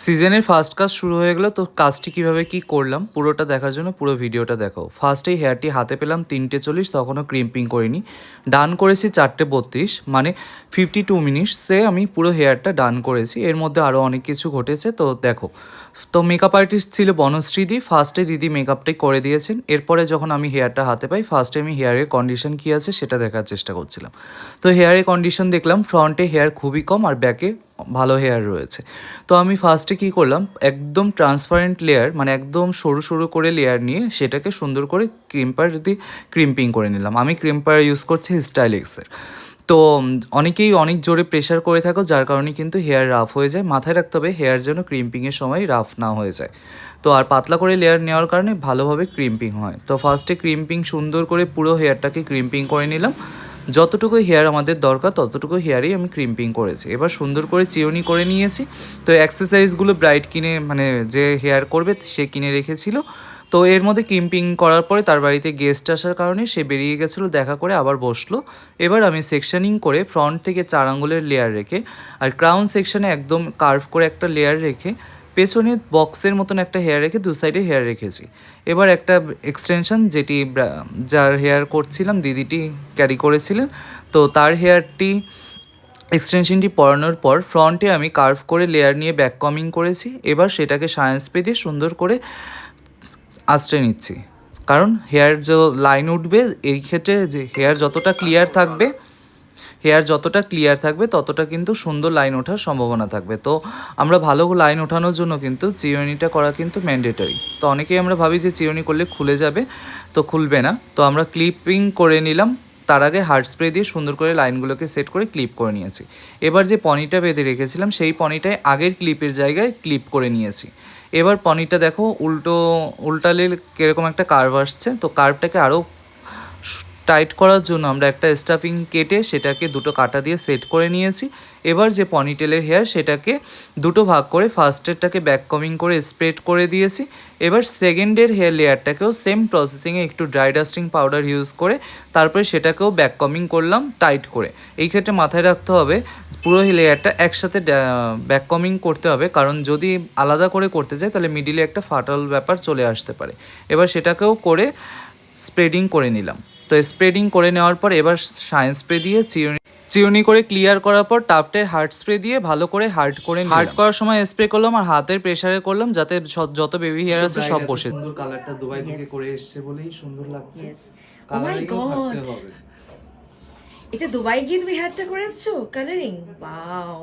সিজনের ফার্স্ট কাজ শুরু হয়ে গেল। তো কাজটি কিভাবে কি করলাম পুরোটা দেখার জন্য পুরো ভিডিওটা দেখো। ফার্স্টেই হেয়ারটি হাতে পেলাম 3:40, তখনও ক্রিম্পিং করিনি। ডান করেছি 4:32, মানে 52 মিনিটসে আমি পুরো হেয়ারটা ডান করেছি। এর মধ্যে আরও অনেক কিছু ঘটেছে, তো দেখো। তো মেকআপ আর্টিস্ট ছিল বনশ্রীদি। ফার্স্টে দিদি মেকআপটাই করে দিয়েছেন। এরপরে যখন আমি হেয়ারটা হাতে পাই, ফার্স্টে আমি হেয়ারের কন্ডিশন কী আছে সেটা দেখার চেষ্টা করছিলাম। তো হেয়ারের কন্ডিশন দেখলাম ফ্রন্টে হেয়ার খুবই কম আর ব্যাকে ভালো হেয়ার রয়েছে। তো আমি ফার্স্টে কী করলাম, একদম ট্রান্সপারেন্ট লেয়ার, মানে একদম সরু সরু করে লেয়ার নিয়ে সেটাকে সুন্দর করে ক্রিম্পার দিয়ে ক্রিম্পিং করে নিলাম। আমি ক্রিম্পার ইউজ করছি স্টাইলিক্সের। তো অনেকেই অনেক জোরে প্রেশার করে থাকো, যার কারণে কিন্তু হেয়ার রাফ হয়ে যায়। মাথায় রাখতে হবে হেয়ার যেন ক্রিম্পিংয়ের সময় রাফ না হয়ে যায়। তো আর পাতলা করে লেয়ার নেওয়ার কারণে ভালোভাবে ক্রিম্পিং হয়। তো ফার্স্টে ক্রিম্পিং সুন্দর করে পুরো হেয়ারটাকে ক্রিম্পিং করে নিলাম। যতটুকু হেয়ার আমাদের দরকার ততটুকু হেয়ারেই আমি ক্রিম্পিং করেছি। এবার সুন্দর করে চিরুনি করে নিয়েছি। তো এক্সারসাইজগুলো ব্রাইট কিনে, মানে যে হেয়ার করবে সে কিনে রেখেছিল। তো এর মধ্যে ক্রিম্পিং করার পরে তার বাড়িতে গেস্ট আসার কারণে সে বেরিয়ে গেছিলো, দেখা করে আবার বসলো। এবার আমি সেকশনিং করে ফ্রন্ট থেকে 4 আঙ্গুলের লেয়ার রেখে আর ক্রাউন সেকশনে একদম কার্ভ করে একটা লেয়ার রেখে পেছনে বক্সের মতন একটা হেয়ার রেখে দু সাইডে হেয়ার রেখেছি। এবার একটা এক্সটেনশন, যেটি যার হেয়ার করছিলাম দিদিটি ক্যারি করেছিলেন, তো তার হেয়ারটি এক্সটেনশনটি পরানোর পর ফ্রন্টে আমি কার্ভ করে লেয়ার নিয়ে ব্যাক কমিং করেছি। এবার সেটাকে সায়েন্স পে দিয়ে সুন্দর করে আঁচড়ে নিচ্ছি, কারণ হেয়ার যে লাইন উঠবে এই ক্ষেত্রে, যে হেয়ার যতটা ক্লিয়ার থাকবে ততটা কিন্তু সুন্দর লাইন ওঠার সম্ভাবনা থাকবে। তো আমরা ভালো লাইন ওঠানোর জন্য কিন্তু চিরুনিটা করা কিন্তু ম্যান্ডেটরি। তো অনেকেই আমরা ভাবি যে চিরুনি করলে খুলে যাবে, তো খুলবে না। তো আমরা ক্লিপিং করে নিলাম। তার আগে হার্ড স্প্রে দিয়ে সুন্দর করে লাইনগুলোকে সেট করে ক্লিপ করে নিয়েছি। এবার যে পনিটা বেঁধে রেখেছিলাম সেই পনিটায় আগের ক্লিপের জায়গায় ক্লিপ করে নিয়েছি। এবার পনিটা দেখো উল্টালে কীরকম একটা কার্ভ আসছে। তো কার্ভটাকে আরও টাইট করার জন্য আমরা একটা স্টাফিং কেটে সেটাকে দুটো কাটা দিয়ে সেট করে নিয়েছি। এবার যে পনিটেলের হেয়ার সেটাকে দুটো ভাগ করে ফার্স্টেরটাকে ব্যাক কমিং করে স্প্রেড করে দিয়েছি। এবার সেকেন্ডের হেয়ার লেয়ারটাকেও সেম প্রসেসিংয়ে একটু ড্রাই ডাস্টিং পাউডার ইউজ করে তারপরে সেটাকেও ব্যাক কমিং করলাম টাইট করে। এই ক্ষেত্রে মাথায় রাখতে হবে পুরো লেয়ারটা একসাথে ব্যাক কমিং করতে হবে, কারণ যদি আলাদা করে করতে চাই তাহলে মিডিলে একটা ফাটাল ব্যাপার চলে আসতে পারে। এবার সেটাকেও করে স্প্রেডিং করে নিলাম। তো স্প্রেডিং করে নেওয়ার পর এবার শাইন স্প্রে দিয়ে চিরুনি করে ক্লিয়ার করার পর টাফটের হার্ড স্প্রে দিয়ে ভালো করে হার্ড করার সময় স্প্রে করলাম আর হাতের প্রেসারে করলাম, যাতে যত বেবি হেয়ার আছে সব বসে। সুন্দর কালারটা দুবাই থেকে করে এসেছে বলেই সুন্দর লাগছে। কালারিংও থাকতে হবে। এটা দুবাই গিয়ে তুমি হেয়ারটা করেছো কালারিং? Wow,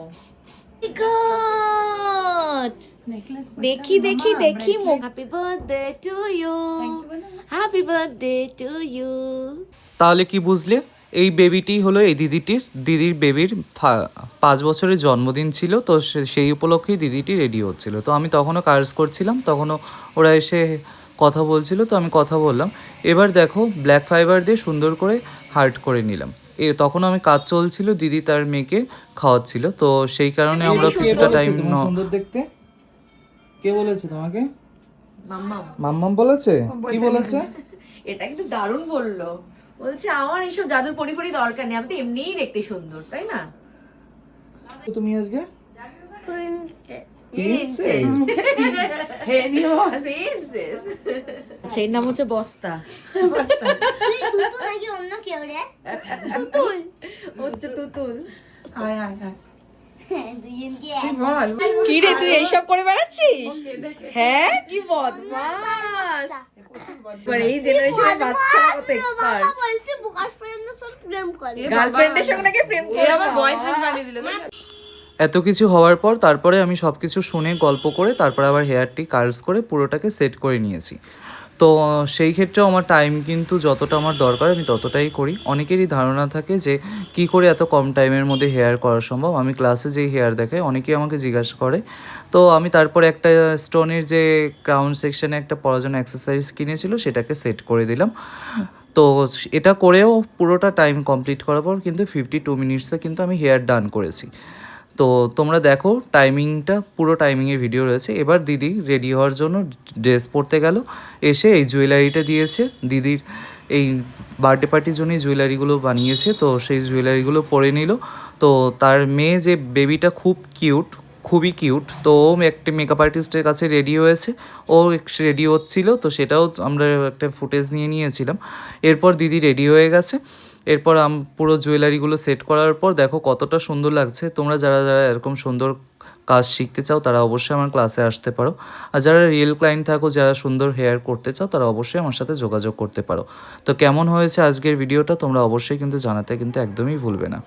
god! দেখি দেখি দেখি। Happy birthday to you, happy birthday to you. তাহলে কি বুঝলে? এই বেবিটি হলো এই দিদির বেবির 5 বছরের জন্মদিন ছিল। তো সেই উপলক্ষেই দিদিটি রেডি হচ্ছিল। তো আমি তখনও কাজ করছিলাম, তখনও ওরা এসে কথা বলছিল, তো আমি কথা বললাম। এবার দেখো ব্ল্যাক ফাইবার দিয়ে সুন্দর করে হার্ড করে নিলাম। তখনও আমি কাজ চলছিল, দিদি তার মেয়েকে খাওয়াচ্ছিল। তো সেই কারণে আমরা কিছুটা টাইম। সুন্দর দেখতে কে বলেছে তোমাকে? মাম্মাম বলেছে। কি বলেছে? এটা কিন্তু দারুণ বললো। বলছে আমার এইসব জাদুর পরিফরি দরকার নেই, আমি তো এমনিই দেখতে সুন্দর, তাই না? তুমি আজকে আচ্ছা, এর নাম হচ্ছে বস্তা। তুতুল। কি রে, তুই এইসব করে বেড়াচ্ছিস? হ্যাঁ, কি বদমাস! এই জেনারেশনের বাচ্চারা কত এক্সপার্ট। গার্লফ্রেন্ডের সঙ্গে নাকি প্রেম করে আবার বয়ফ্রেন্ড বানিয়ে দিল। এত কিছু হওয়ার পর তারপরে আমি সব কিছু শুনে গল্প করে তারপরে আবার হেয়ারটি কার্লস করে পুরোটাকে সেট করে নিয়েছি। তো সেই ক্ষেত্রেও আমার টাইম কিন্তু যতটা আমার দরকার আমি ততটাই করি। অনেকেরই ধারণা থাকে যে কি করে এত কম টাইমের মধ্যে হেয়ার করা সম্ভব। আমি ক্লাসে যেই হেয়ার দেখাই অনেকেই আমাকে জিজ্ঞাসা করে। তো আমি তারপরে একটা স্টোনের যে ক্রাউন সেকশনে একটা পরার জন্য এক্সারসাইজ কিনেছিল সেটাকে সেট করে দিলাম। তো এটা করেও পুরোটা টাইম কমপ্লিট করার পর কিন্তু 52 মিনিটসে কিন্তু আমি হেয়ার ডান করেছি। তো তোমরা দেখো টাইমিংটা, পুরো টাইমিংয়ের ভিডিও রয়েছে। এবার দিদি রেডি হওয়ার জন্য ড্রেস পরতে গেল, এসে এই জুয়েলারিটা দিয়েছে। দিদির এই বার্থডে পার্টির জন্যই জুয়েলারিগুলো বানিয়েছে, তো সেই জুয়েলারিগুলো পরে নিল। তো তার মেয়ে যে বেবিটা খুব কিউট, খুবই কিউট। তো ও একটি মেকআপ আর্টিস্টের কাছে রেডি হয়েছে, ও রেডি হচ্ছিল, তো সেটাও আমরা একটা ফুটেজ নিয়েছিলাম। এরপর দিদি রেডি হয়ে গেছে। এরপর পুরো জুয়েলারিগুলো সেট করার পর দেখো কতটা সুন্দর লাগছে। তোমরা যারা যারা এরকম সুন্দর কাজ শিখতে চাও তারা অবশ্যই আমার ক্লাসে আসতে পারো। আর যারা রিয়েল ক্লায়েন্ট থাকো, যারা সুন্দর হেয়ার করতে চাও, তারা অবশ্যই আমার সাথে যোগাযোগ করতে পারো। তো কেমন হয়েছে আজকের ভিডিওটা তোমরা অবশ্যই কিন্তু জানাতে কিন্তু একদমই ভুলবে না।